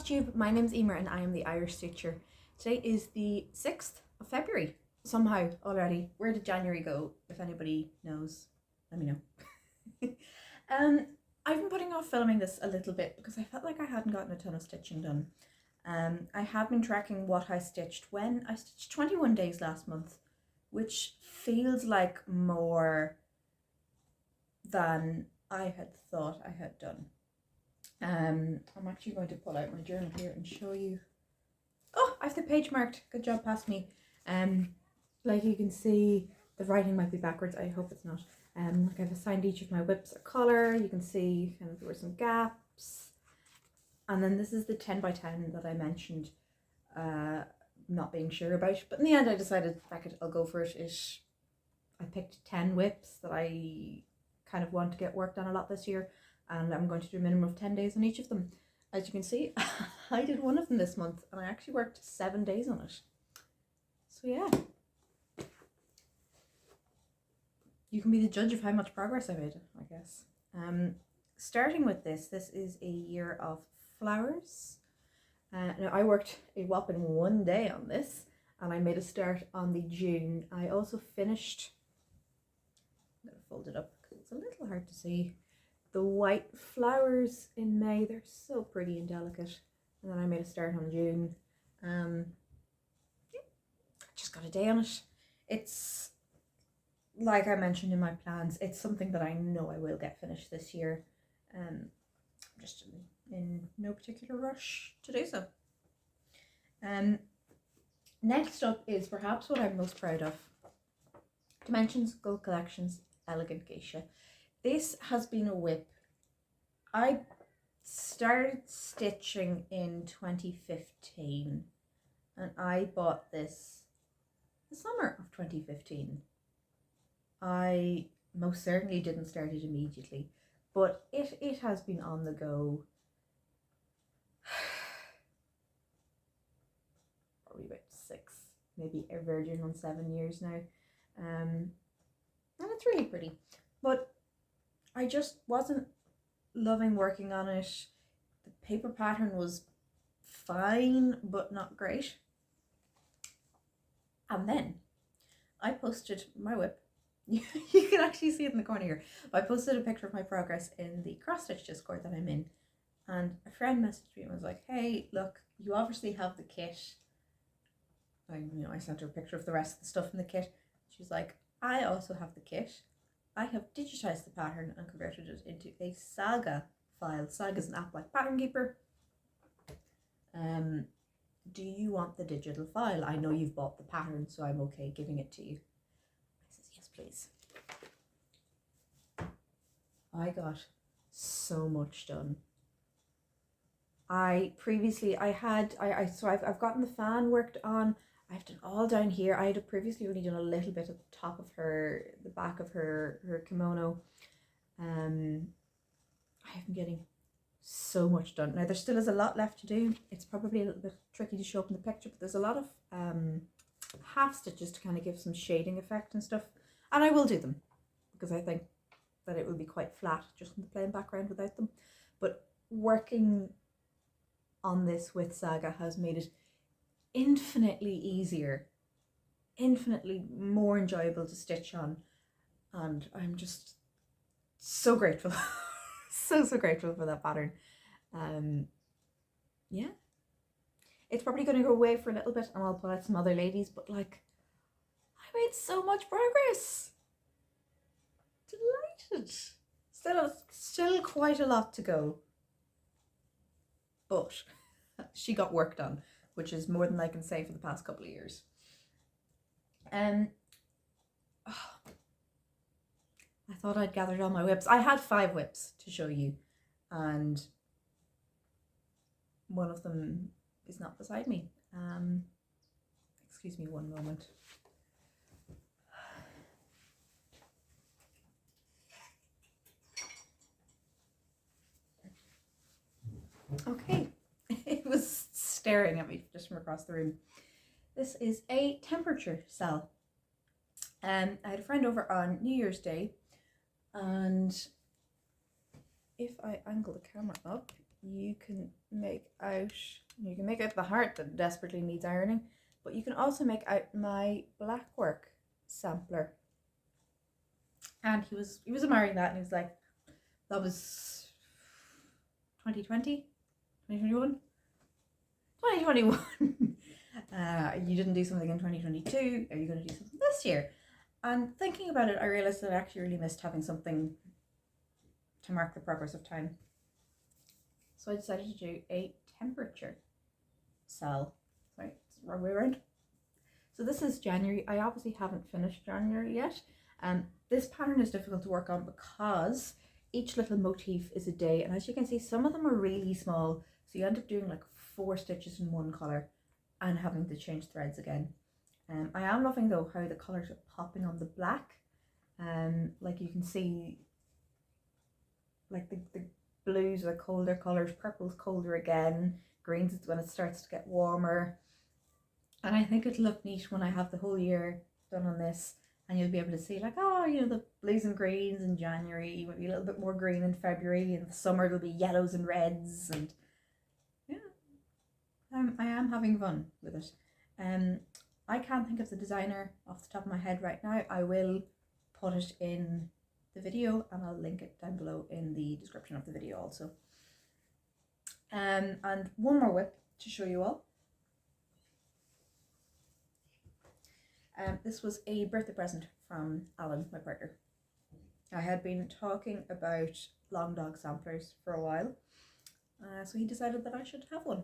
Flosstube, my name's Emer and I am the Irish Stitcher. Today is the 6th of February, somehow already. Where did January go? If anybody knows, let me know. I've been putting off filming this a little bit because I felt like I hadn't gotten a ton of stitching done. I have been tracking what I stitched when I stitched 21 days last month, which feels like more than I had thought I had done. I'm actually going to pull out my journal here and show you. Oh, I have the page marked. Good job, past me. Like you can see, the writing might be backwards. I hope it's not. Like I've assigned each of my whips a colour. You can see kind of there were some gaps. And then this is the 10 by 10 that I mentioned, not being sure about. But in the end, I decided, fuck it, I'll go for it. I picked 10 whips that I kind of want to get worked on a lot this year. And I'm going to do a minimum of 10 days on each of them. As you can see, I did one of them this month and I actually worked 7 days on it. So yeah. You can be the judge of how much progress I made, I guess. Starting with this is a year of flowers. Now I worked a whopping 1 day on this and I made a start on the June. I also finished, I'm going to fold it up because it's a little hard to see, the white flowers in May. They're so pretty and delicate. And then I made a start on June. Yeah, just got a day on it. It's, like I mentioned in my plans, it's something that I know I will get finished this year. I'm just in no particular rush to do so. Next up is perhaps what I'm most proud of. Dimensions Gold Collections Elegant Geisha. This has been a whip. I started stitching in 2015 and I bought this the summer of 2015. I most certainly didn't start it immediately, but it has been on the go probably about 6, maybe a virgin on 7 years now. And it's really pretty, but I just wasn't loving working on it. The paper pattern was fine, but not great. And then I posted my whip. You can actually see it in the corner here. I posted a picture of my progress in the cross stitch Discord that I'm in. And a friend messaged me and was like, hey, look, you obviously have the kit. I sent her a picture of the rest of the stuff in the kit. She's like, I also have the kit. I have digitized the pattern and converted it into a Saga file. Saga is an app like Pattern Keeper. Do you want the digital file? I know you've bought the pattern, so I'm okay giving it to you. I says, yes, please. I got so much done. I've gotten the fan worked on. I've done all down here. I had previously only done a little bit at the top of the back of her kimono. I have been getting so much done. Now there still is a lot left to do. It's probably a little bit tricky to show up in the picture, but there's a lot of half stitches to kind of give some shading effect and stuff. And I will do them because I think that it will be quite flat just in the plain background without them. But working on this with Saga has made it infinitely easier, infinitely more enjoyable to stitch on, and I'm just so grateful. so grateful for that pattern. Yeah, it's probably going to go away for a little bit and I'll pull out some other ladies, but like, I made so much progress. Delighted. Still quite a lot to go, but she got work done, which is more than I can say for the past couple of years. I thought I'd gathered all my whips. I had 5 whips to show you, and one of them is not beside me. Excuse me one moment. Okay, it was staring at me just from across the room. This is a temperature cell. I had a friend over on New Year's Day, and if I angle the camera up, you can make out the heart that desperately needs ironing, but you can also make out my blackwork sampler. And he was admiring that, and he was like, that was 2020, 2021, 2021. You didn't do something in 2022. Are you going to do something this year? And thinking about it, I realized that I actually really missed having something to mark the progress of time. So I decided to do a temperature cell. Sorry, it's the wrong way around. So this is January. I obviously haven't finished January yet. This pattern is difficult to work on because each little motif is a day, and as you can see, some of them are really small, so you end up doing like 4 stitches in one colour and having to change threads again. I am loving though how the colours are popping on the black. Like you can see, like the blues are colder colours, purple's colder again, greens is when it starts to get warmer. And I think it'll look neat when I have the whole year done on this, and you'll be able to see like, oh, you know, the blues and greens in January, maybe a little bit more green in February, in the summer it'll be yellows and reds, and yeah, I am having fun with it. I can't think of the designer off the top of my head right now. I will put it in the video, and I'll link it down below in the description of the video also. And one more whip to show you all. This was a birthday present from Alan, my partner. I had been talking about long dog samplers for a while, so he decided that I should have one.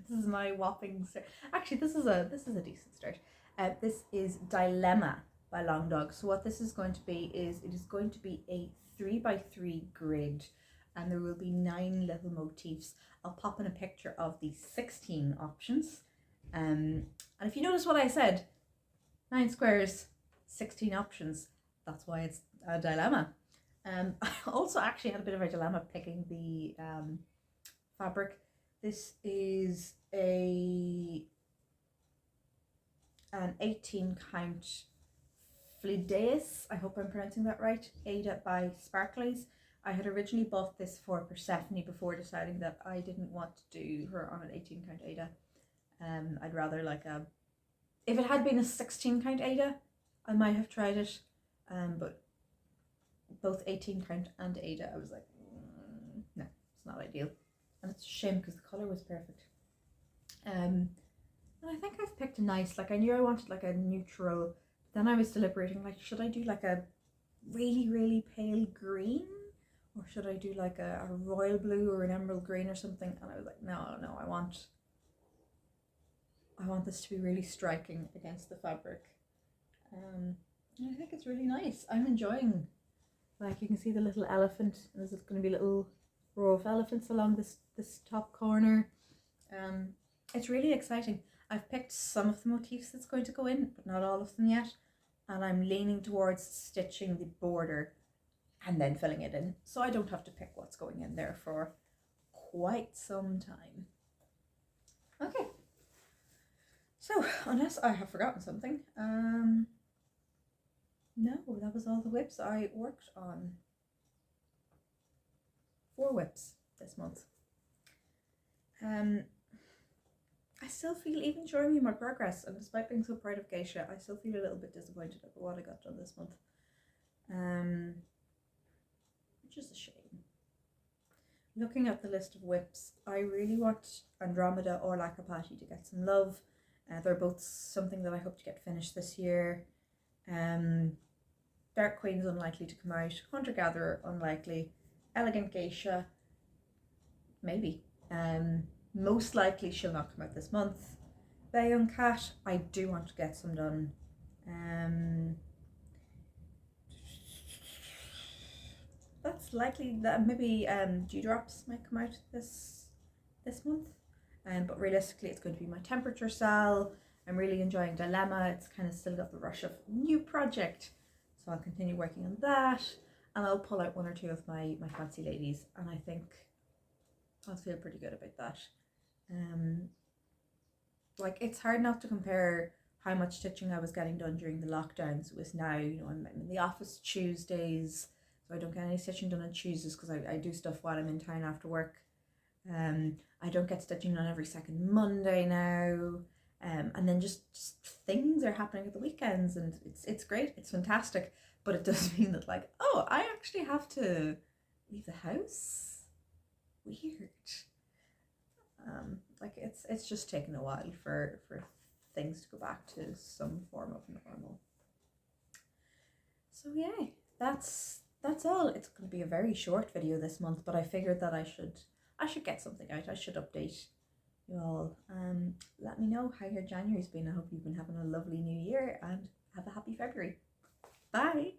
This is my whopping start. Actually, this is a decent start. This is Dilemma by Long Dog. So what this is going to be is it is going to be a 3x3 grid, and there will be 9 little motifs. I'll pop in a picture of the 16 options. And if you notice what I said, 9 squares, 16 options. That's why it's a dilemma. I also actually had a bit of a dilemma picking the fabric. This is an 18 count Flideus, I hope I'm pronouncing that right, Ada by Sparklies. I had originally bought this for Persephone before deciding that I didn't want to do her on an 18 count Ada. I'd rather like if it had been a 16 count Ada, I might have tried it, but both 18 count and Ada, I was like, no, it's not ideal. And it's a shame because the colour was perfect. And I think I've picked a nice, like I knew I wanted like a neutral, then I was deliberating like, should I do like a really, really pale green? Or should I do like a royal blue or an emerald green or something? And I was like, no, I want this to be really striking against the fabric. And I think it's really nice. I'm enjoying, like you can see the little elephant, and there's going to be a little row of elephants along this top corner. It's really exciting. I've picked some of the motifs that's going to go in, but not all of them yet. And I'm leaning towards stitching the border and then filling it in, so I don't have to pick what's going in there for quite some time. Okay. So, unless I have forgotten something, no, that was all the whips I worked on. 4 whips this month. I still feel, even showing you my progress, and despite being so proud of Geisha, I still feel a little bit disappointed about what I got done this month. Which is a shame. Looking at the list of whips, I really want Andromeda or Lakapati to get some love. They're both something that I hope to get finished this year. Dark Queen's unlikely to come out. Hunter Gatherer unlikely. Elegant Geisha, maybe. Most likely she'll not come out this month. Bayonne Cat, I do want to get some done. That's likely that maybe Dewdrops might come out this month. But realistically it's going to be my temperature cell. I'm really enjoying Dilemma. It's kind of still got the rush of new project, so I'll continue working on that, and I'll pull out 1 or 2 of my fancy ladies, and I think I'll feel pretty good about that. Like it's hard not to compare how much stitching I was getting done during the lockdowns with now. You know, I'm in the office Tuesdays, So I don't get any stitching done on Tuesdays because I do stuff while I'm in town after work. I don't get stitching done every second Monday now. And then just things are happening at the weekends, and it's great, it's fantastic, but it does mean that like, oh, I actually have to leave the house. Weird. Like it's just taken a while for things to go back to some form of normal. So yeah, that's all. It's going to be a very short video this month, but I figured that I should get something out. I should update you all. Let me know how your January's been. I hope you've been having a lovely new year and have a happy February. Bye.